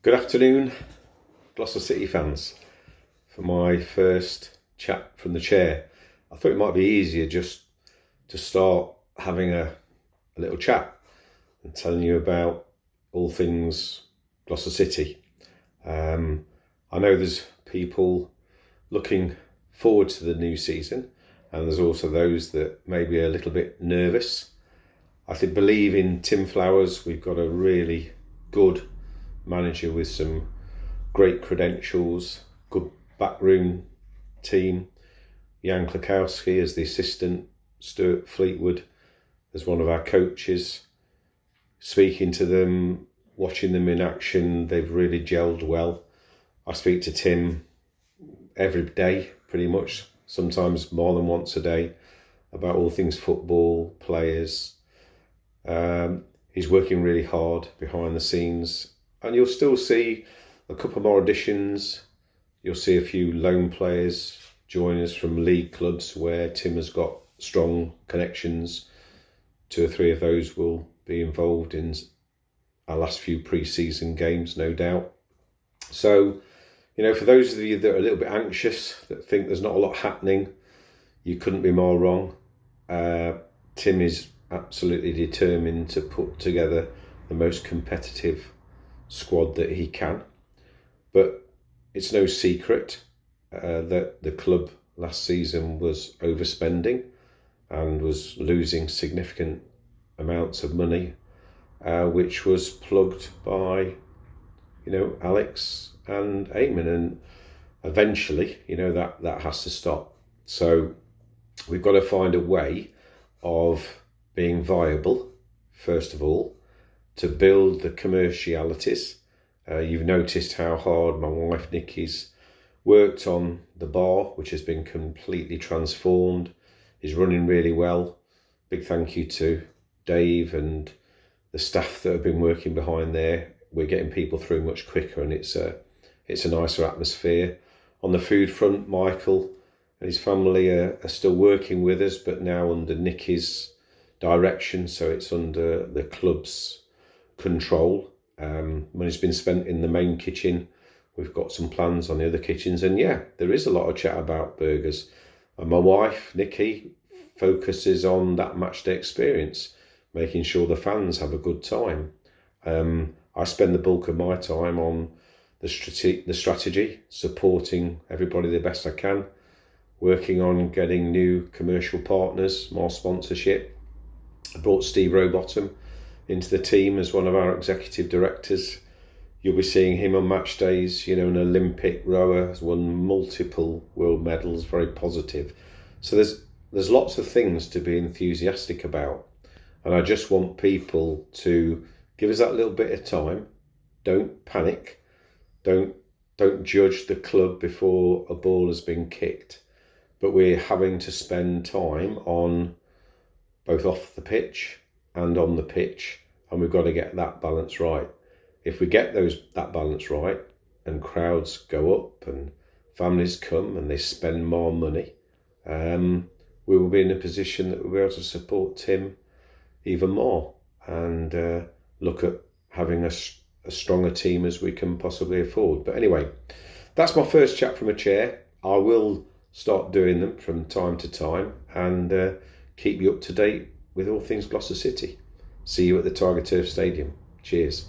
Good afternoon, Gloucester City fans. For my first chat from the chair, I thought it might be easier just to start having a little chat and telling you about all things Gloucester City. I know there's people looking forward to the new season, and there's also those that may be a little bit nervous. I believe in Tim Flowers. We've got a really good manager with some great credentials, good backroom team. Jan Klakowski as the assistant, Stuart Fleetwood as one of our coaches. Speaking to them, watching them in action, they've really gelled well. I speak to Tim every day, pretty much, sometimes more than once a day, about all things football, players. He's working really hard behind the scenes. And you'll still see a couple more additions. You'll see a few loan players join us from league clubs where Tim has got strong connections. 2 or 3 of those will be involved in our last few pre-season games, no doubt. So, for those of you that are a little bit anxious, that think there's not a lot happening, you couldn't be more wrong. Tim is absolutely determined to put together the most competitive squad that he can, but it's no secret that the club last season was overspending and was losing significant amounts of money, which was plugged by Alex and Eamon, and eventually that has to stop. So we've got to find a way of being viable, first of all, to build the commercialities. You've noticed how hard my wife Nikki's worked on the bar, which has been completely transformed, is running really well. Big thank you to Dave and the staff that have been working behind there. We're getting people through much quicker, and it's a nicer atmosphere. On the food front, Michael and his family are still working with us, but now under Nikki's direction, so it's under the club's control. Money's been spent in the main kitchen. We've got some plans on the other kitchens, and there is a lot of chat about burgers. And my wife Nikki focuses on that matchday experience, making sure the fans have a good time. I spend the bulk of my time on the strategy, supporting everybody the best I can, working on getting new commercial partners, more sponsorship. I brought Steve Rowbottom into the team as one of our executive directors. You'll be seeing him on match days, an Olympic rower, has won multiple world medals, very positive. So there's lots of things to be enthusiastic about. And I just want people to give us that little bit of time. Don't panic. Don't judge the club before a ball has been kicked. But we're having to spend time on both off the pitch and on the pitch, and we've got to get that balance right. If we get that balance right, and crowds go up and families come and they spend more money, we will be in a position that we'll be able to support Tim even more and look at having as strong a team as we can possibly afford. But anyway, that's my first chat from a chair. I will start doing them from time to time and keep you up to date with all things Gloucester City. See you at the Tiger Turf Stadium. Cheers.